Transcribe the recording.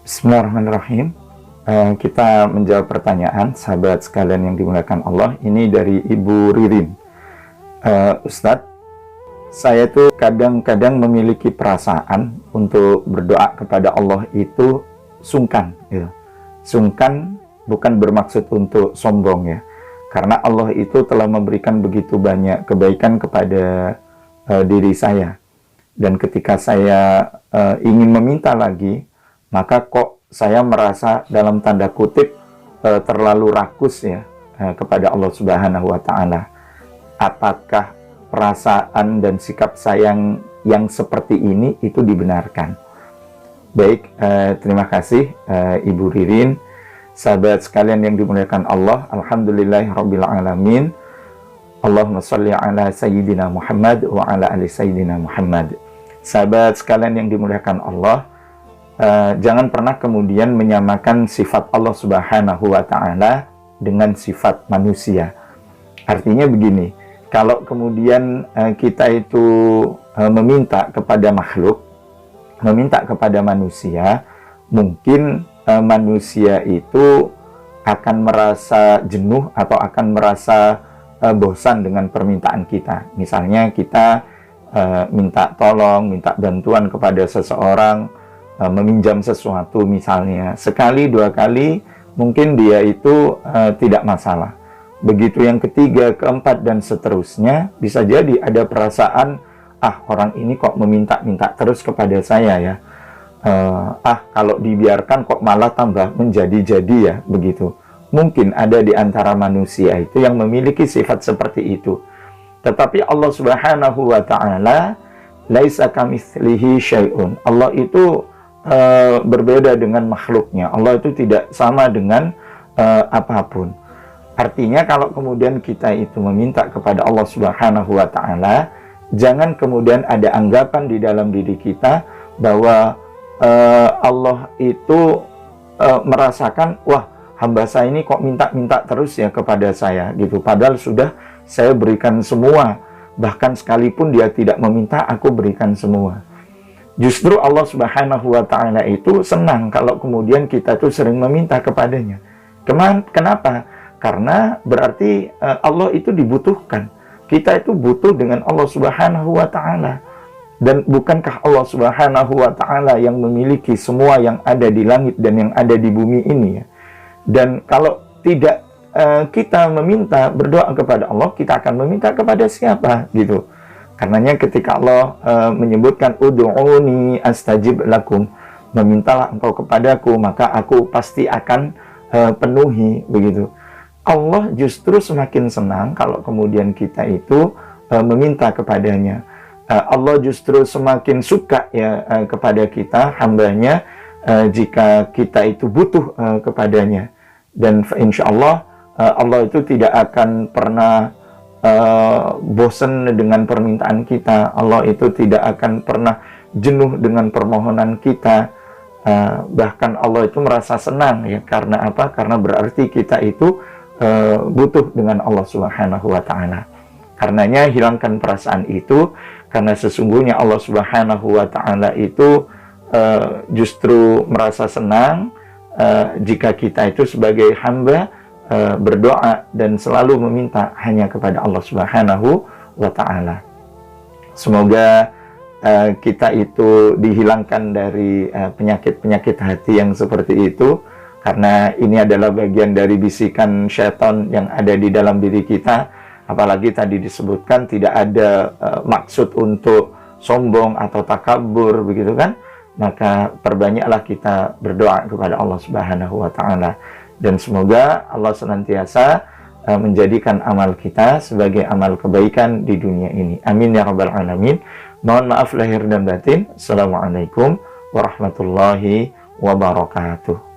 Bismillahirrahmanirrahim. Kita menjawab pertanyaan sahabat sekalian yang dimuliakan Allah. Ini dari Ibu Ririn. Ustadz, saya tuh kadang-kadang memiliki perasaan untuk berdoa kepada Allah itu sungkan. Ya. Sungkan bukan bermaksud untuk sombong ya. Karena Allah itu telah memberikan begitu banyak kebaikan kepada diri saya. Dan ketika saya ingin meminta lagi, maka kok saya merasa dalam tanda kutip terlalu rakus ya kepada Allah Subhanahu wa Ta'ala. Apakah perasaan dan sikap sayang yang seperti ini itu dibenarkan? Baik, terima kasih Ibu Ririn. Sahabat sekalian yang dimuliakan Allah, alhamdulillahirabbil alamin. Allahumma shalli ala sayyidina Muhammad wa ala ali sayyidina Muhammad. Sahabat sekalian yang dimuliakan Allah, jangan pernah kemudian menyamakan sifat Allah Subhanahu wa Ta'ala dengan sifat manusia. Artinya begini, kalau kemudian kita itu meminta kepada makhluk, meminta kepada manusia, mungkin manusia itu akan merasa jenuh atau akan merasa bosan dengan permintaan kita. Misalnya kita minta tolong, minta bantuan kepada seseorang, meminjam sesuatu misalnya, sekali, dua kali, mungkin dia itu tidak masalah. Begitu yang ketiga, keempat, dan seterusnya, bisa jadi ada perasaan, orang ini kok meminta-minta terus kepada saya ya. Kalau dibiarkan kok malah tambah menjadi-jadi ya, begitu. Mungkin ada di antara manusia itu yang memiliki sifat seperti itu. Tetapi Allah Subhanahu wa Ta'ala, laisa kamitslihi syai'un. Allah itu berbeda dengan makhluknya. Allah itu tidak sama dengan apapun. Artinya kalau kemudian kita itu meminta kepada Allah Subhanahu wa Ta'ala, jangan kemudian ada anggapan di dalam diri kita bahwa Allah itu merasakan, wah, hamba saya ini kok minta-minta terus ya kepada saya gitu. Padahal sudah saya berikan semua. Bahkan sekalipun dia tidak meminta, aku berikan semua. Justru Allah Subhanahu wa Ta'ala itu senang kalau kemudian kita tuh sering meminta kepadanya. Kenapa? Karena berarti Allah itu dibutuhkan. Kita itu butuh dengan Allah Subhanahu wa Ta'ala. Dan bukankah Allah Subhanahu wa Ta'ala yang memiliki semua yang ada di langit dan yang ada di bumi ini ya? Dan kalau tidak kita meminta, berdoa kepada Allah, kita akan meminta kepada siapa gitu. Karenanya ketika Allah menyebutkan ud'uni astajib lakum, memintalah engkau kepadaku maka aku pasti akan penuhi, begitu. Allah justru semakin senang kalau kemudian kita itu meminta kepadanya. Allah justru semakin suka ya kepada kita, hambanya, jika kita itu butuh kepadanya. Dan insya Allah Allah itu tidak akan pernah bosan dengan permintaan kita. Allah itu tidak akan pernah jenuh dengan permohonan kita. Bahkan Allah itu merasa senang ya. Karena apa? Karena berarti kita itu butuh dengan Allah Subhanahu wa Ta'ala. Karenanya hilangkan perasaan itu, karena sesungguhnya Allah Subhanahu wa Ta'ala itu justru merasa senang jika kita itu sebagai hamba berdoa dan selalu meminta hanya kepada Allah Subhanahu wa Ta'ala. Semoga kita itu dihilangkan dari penyakit-penyakit hati yang seperti itu, karena ini adalah bagian dari bisikan syaitan yang ada di dalam diri kita. Apalagi tadi disebutkan tidak ada maksud untuk sombong atau takabur, begitu kan? Maka perbanyaklah kita berdoa kepada Allah Subhanahu wa Ta'ala. Dan semoga Allah senantiasa menjadikan amal kita sebagai amal kebaikan di dunia ini. Amin ya rabbal alamin. Mohon maaf lahir dan batin. Assalamualaikum warahmatullahi wabarakatuh.